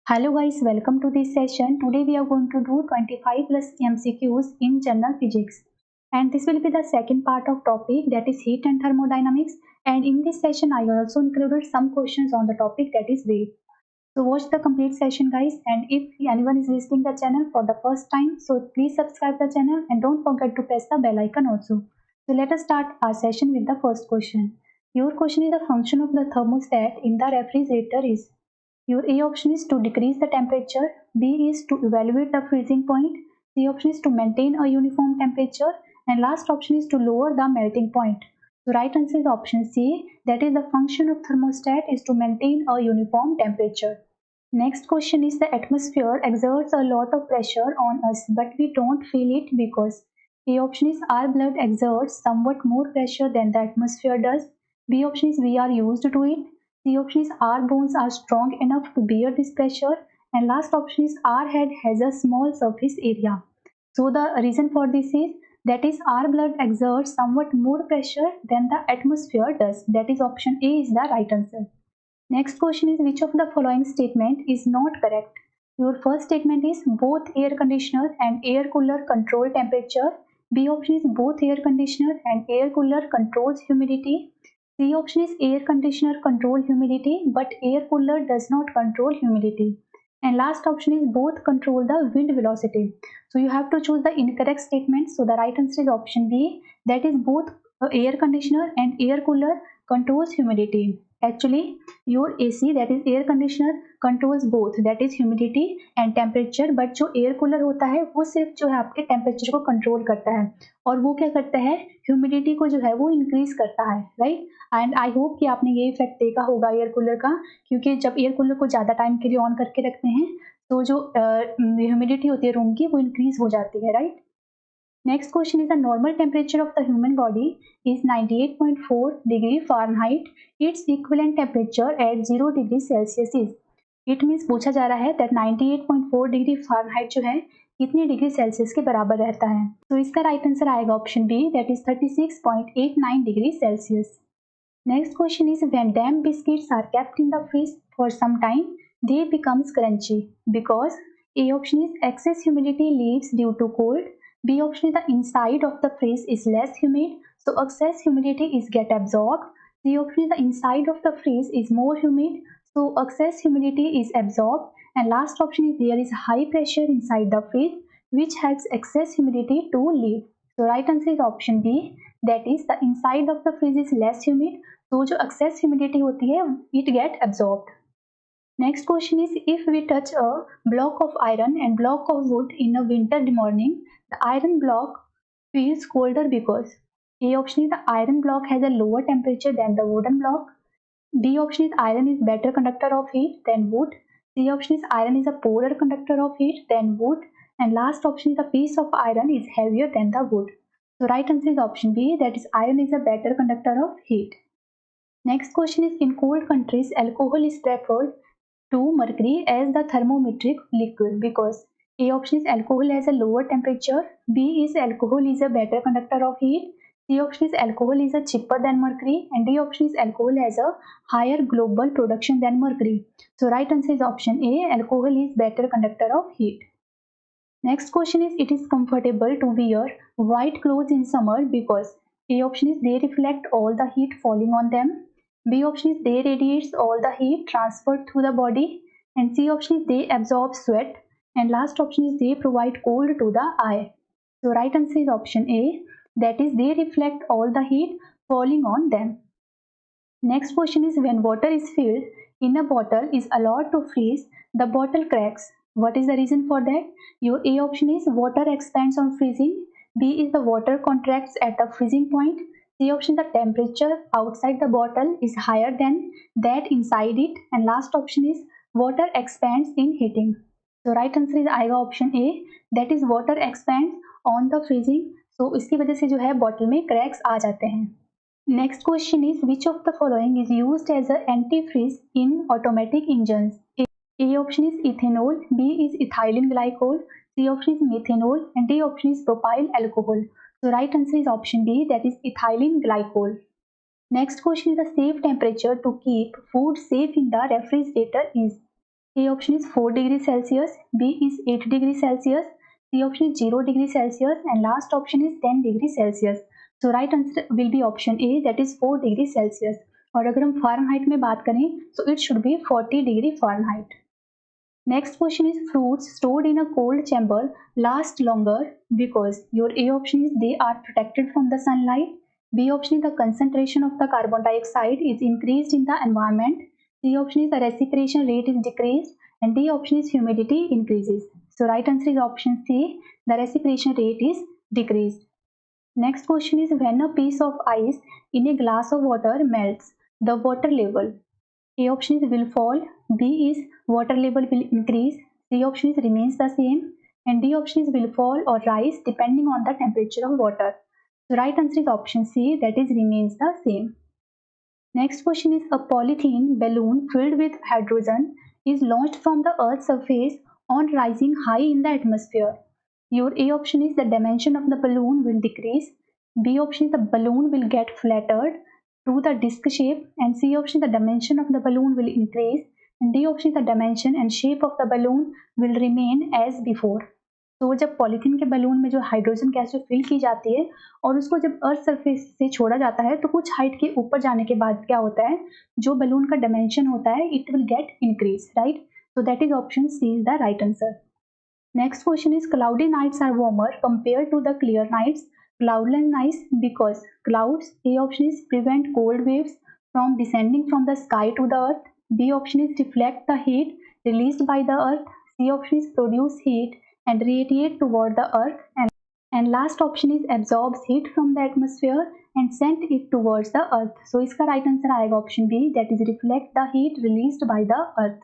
Hello guys, welcome to this session. Today we are going to do 25 plus MCQs in general physics. And this will be the second part of topic, that is heat and thermodynamics. And in this session I also included some questions on the topic, that is wave. So watch the complete session guys, and if anyone is visiting the channel for the first time, so please subscribe the channel and don't forget to press the bell icon also. So let us start our session with the first question. Your question is, the function of the thermostat in the refrigerator is. Your A option is to decrease the temperature, B is to evaluate the freezing point, C option is to maintain a uniform temperature, and last option is to lower the melting point. The right answer is option C, that is the function of thermostat is to maintain a uniform temperature. Next question is, the atmosphere exerts a lot of pressure on us but we don't feel it because. A option is our blood exerts somewhat more pressure than the atmosphere does. B option is we are used to it. C option is our bones are strong enough to bear this pressure, and last option is our head has a small surface area. So the reason for this is, that is our blood exerts somewhat more pressure than the atmosphere does. That is option A is the right answer. Next question is, which of the following statement is not correct? Your first statement is both air conditioner and air cooler control temperature. B option is both air conditioner and air cooler controls humidity. C option is air conditioner control humidity but air cooler does not control humidity. And last option is both control the wind velocity. So you have to choose the incorrect statement. So the right answer is option B, that is both air conditioner and air cooler controls humidity. Actually, your AC, that is air conditioner, controls both, that is humidity and temperature, but जो air cooler होता है वो सिर्फ जो है आपके temperature को control करता है, और वो क्या करता है, ह्यूमिडिटी को जो है वो इंक्रीज करता है, राइट. एंड आई होप कि आपने ये इफेक्ट देखा होगा एयर कूलर का, क्योंकि जब एयर कूलर को ज़्यादा टाइम के लिए ऑन करके रखते हैं तो जो ह्यूमिडिटी होती है रूम की वो इंक्रीज हो जाती है, right. Next question is, the normal temperature of the human body is 98.4 degree Fahrenheit. Its equivalent temperature at 0 degree Celsius is. It means पूछा जा रहा है that 98.4 डिग्री Fahrenheit जो है कितनी डिग्री सेल्सियस के बराबर रहता है. तो इसका राइट आंसर आएगा option B, that is 36.89 degree Celsius. Next question is, when damp biscuits are kept in the fridge for some time, they becomes crunchy because. A option is excess humidity leaves due to cold. B option is the inside of the fridge is less humid, so excess humidity is get absorbed. C option is the inside of the fridge is more humid, so excess humidity is absorbed. And last option is there is high pressure inside the fridge, which helps excess humidity to leave. So right answer is option B, that is the inside of the fridge is less humid, so जो excess humidity होती है it get absorbed. Next question is, if we touch a block of iron and block of wood in a winter morning, the iron block feels colder because. A option is the iron block has a lower temperature than the wooden block. B option is iron is better conductor of heat than wood. C option is iron is a poorer conductor of heat than wood. And last option is the piece of iron is heavier than the wood. So right answer is option B, that is iron is a better conductor of heat. Next question is, in cold countries alcohol is preferred to mercury as the thermometric liquid because. A option is alcohol has a lower temperature. B is alcohol is a better conductor of heat. C option is alcohol is a cheaper than mercury, and D option is alcohol has a higher global production than mercury. So right answer is option A, alcohol is better conductor of heat. Next question is, it is comfortable to wear white clothes in summer because. A option is they reflect all the heat falling on them. B option is they radiates all the heat transferred through the body, and C option is they absorb sweat, and last option is they provide cold to the eye. So right answer is option A, that is they reflect all the heat falling on them. Next question is, when water is filled in a bottle is allowed to freeze, the bottle cracks. What is the reason for that? Your A option is water expands on freezing. B is the water contracts at the freezing point. C option, the temperature outside the bottle is higher than that inside it. And last option is water expands in heating. So right answer is आएगा option A, that is water expands on the freezing. So इसकी वजह से जो है bottle में cracks आ जाते हैं. Next question is, which of the following is used as an antifreeze in automatic engines? A option is ethanol, B is ethylene glycol, C option is methanol, and D option is propyl alcohol. So right answer is option B, that is ethylene glycol. Next question is, the safe temperature to keep food safe in the refrigerator is. A option is 4 degree Celsius, B is 8 degree Celsius, C option is 0 degree Celsius, and last option is 10 degree Celsius. So right answer will be option A, that is 4 degree Celsius. और अगर हम Fahrenheit में बात करें so it should be 40 degree Fahrenheit. Next question is fruits stored in a cold chamber last longer because your A option is they are protected from the sunlight, B option is the concentration of the carbon dioxide is increased in the environment, C option is the respiration rate is decreased, and D option is humidity increases. So right answer is option C, the respiration rate is decreased. Next question is when a piece of ice in a glass of water melts, the water level. A option is will fall, B is water level will increase, C option is remains the same, and D option is will fall or rise depending on the temperature of water. So right answer is option C, that is remains the same. Next question is a polythene balloon filled with hydrogen is launched from the Earth's surface on rising high in the atmosphere. Your A option is the dimension of the balloon will decrease, B option is the balloon will get flattered to the disc shape, and C option the dimension of the balloon will increase, and D option the dimension and shape of the balloon will remain as before. तो जब polythene के balloon में जो hydrogen gas जो fill की जाती है और उसको जब अर्थ सरफेस से छोड़ा जाता है तो कुछ हाइट के ऊपर जाने के बाद क्या होता है, जो बलून का डायमेंशन होता है it will get increase, right. So that is option C is the right answer. Next question is cloudy nights are warmer compare to the clear nights. Cloudless nights because clouds. A option is prevent cold waves from descending from the sky to the earth. B option is deflect the heat released by the earth. C option is produce heat and radiate toward the earth. And last option is absorbs heat from the atmosphere and send it towards the earth. So इसका right answer आएगा option B, that is reflect the heat released by the earth.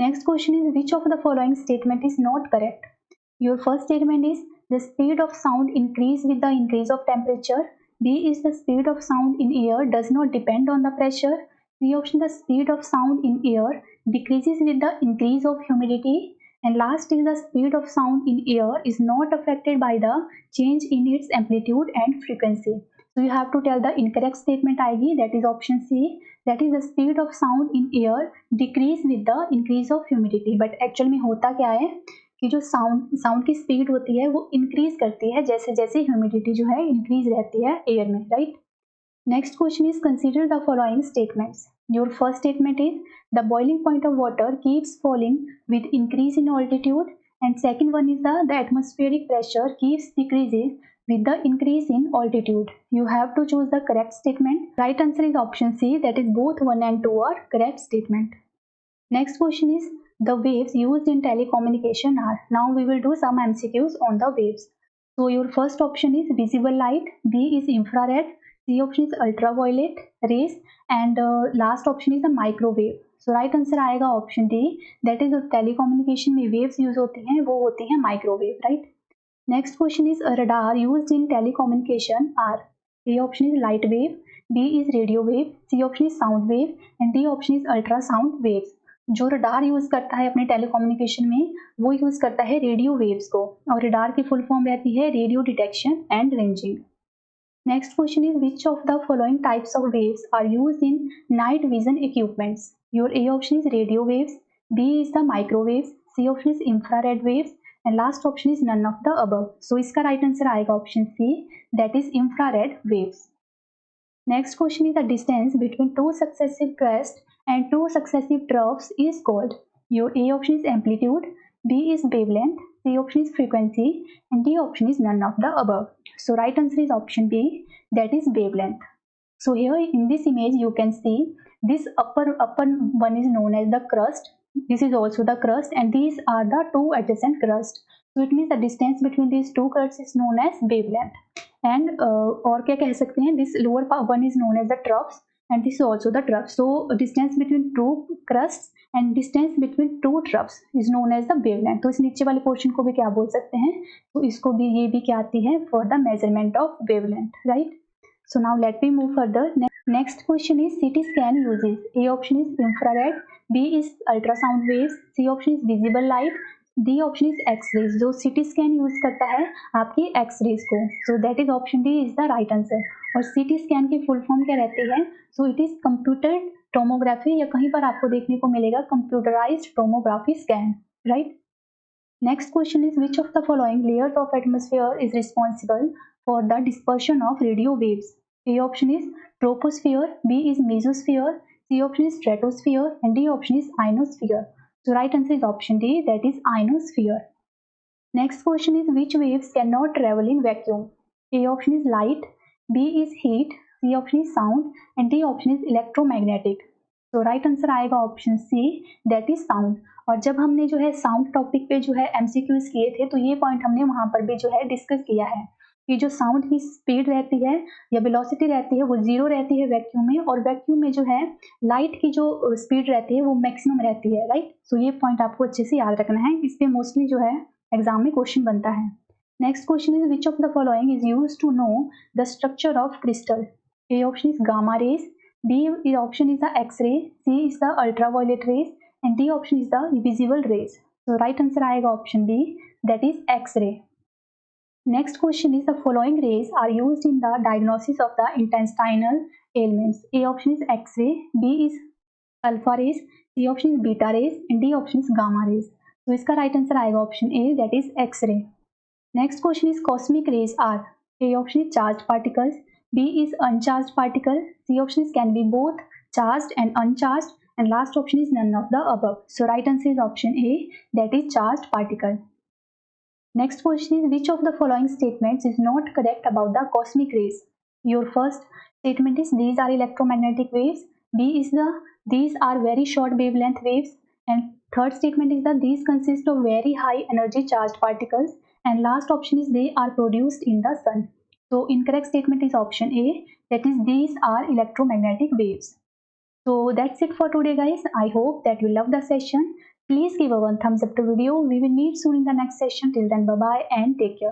Next question is which of the following statement is not correct? Your first statement is the speed of sound increase with the increase of temperature. B is the speed of sound in air does not depend on the pressure. C option the speed of sound in air decreases with the increase of humidity. And last is the speed of sound in air is not affected by the change in its amplitude and frequency. So you have to tell the incorrect statement आएगी, that is option C, that is the speed of sound in air decrease with the increase of humidity. But actual में होता क्या है कि जो sound की speed होती है वो इंक्रीज करती है जैसे जैसे ह्यूमिडिटी जो है इंक्रीज रहती है एयर में, right. Next question is consider the following statements. Your first statement is the boiling point of water keeps falling with increase in altitude, and second one is the atmospheric pressure keeps decreases with the increase in altitude. You have to choose the correct statement. Right answer is option C, that is both 1 and 2 are correct statement. Next question is the waves used in telecommunication are. Now we will do some MCQs on the waves. So your first option is visible light, B is infrared, C option is ultraviolet rays, and last option is the microwave. So right answer आएगा option D, that is telecommunication में waves use होती हैं वो होती हैं microwave, right. Next question is a radar used in telecommunication are. A option is light wave, B is radio wave, C option is sound wave, and D option is ultrasound waves. जो radar use करता है अपने telecommunication में वो use करता है radio waves को, और रडार की फुल फॉर्म रहती है radio detection and ranging. Next question is which of the following types of waves are used in night vision equipments. Your A option is radio waves, B is the microwaves, C option is infrared waves, and last option is none of the above. So इसका right answer आएगा option C, that is infrared waves. Next question is the distance between two successive crests and two successive troughs is called. Your A option is amplitude, B is wavelength, C option is frequency, and D option is none of the above. So right answer is option B, that is wavelength. So here in this image you can see this upper one is known as the crust. This is also the crust, and these are the two adjacent crusts. So it means the distance between these two crusts is known as wavelength. And और क्या कह सकते हैं, this lower one is known as the troughs, and this is also the trough. So distance between two crusts and distance between two troughs is known as the wavelength. तो इस नीचे वाले portion को भी क्या बोल सकते हैं, तो इसको भी ये भी क्या आती है for the measurement of wavelength, right. So now let me move further. Next question is CT scan uses. A option is infrared, B is ultrasound waves, C option is visible light, D option is X-rays. जो CT scan use करता है आपकी X-rays को, so that is option D is the right answer. और CT scan की full form क्या रहती है, so it is computed tomography या कहीं पर आपको देखने को मिलेगा computerised tomography scan, right. Next question is which of the following layers of atmosphere is responsible for the dispersion of radio waves? A option is troposphere, B is mesosphere, C option is stratosphere and D option is ionosphere. So right answer is option D, that is ionosphere. Next question is which waves cannot travel in vacuum? A option is light, B is heat, C option is sound and D option is electromagnetic. So right answer आएगा option C, that is sound. और जब हमने जो है sound topic पे जो है MCQs किए थे तो ये पॉइंट हमने वहाँ पर भी जो है डिस्कस किया है कि जो साउंड की स्पीड रहती है या वेलोसिटी रहती है वो जीरो रहती है वैक्यूम में, और वैक्यूम में जो है लाइट की जो स्पीड रहती है वो मैक्सिमम रहती है, राइट। सो ये पॉइंट आपको अच्छे से याद रखना है, इस पे मोस्टली जो है एग्जाम में क्वेश्चन बनता है। Next question is which of the following is used to know the structure of crystal? A option is gamma rays, B option is the X-ray, C is the ultraviolet rays and D option is the visible rays. So right answer आएगा option B, that is X-ray. Next question is the following rays are used in the diagnosis of the intestinal ailments. A option is X-ray, B is alpha rays, C option is beta rays and D option is gamma rays. So इसका right answer आएगा option A, that is X-ray. Next question is cosmic rays are A option is charged particles, B is uncharged particle, C option is can be both charged and uncharged and last option is none of the above. So right answer is option A, that is charged particle. Next question is which of the following statements is not correct about the cosmic rays? Your first statement is these are electromagnetic waves, B is these are very short wavelength waves, and third statement is that these consist of very high energy charged particles, and last option is they are produced in the sun. So incorrect statement is option A, that is these are electromagnetic waves. So that's it for today guys. I hope that you love the session. Please give a one thumbs up to video. We will meet soon in the next session. Till then, bye bye and take care.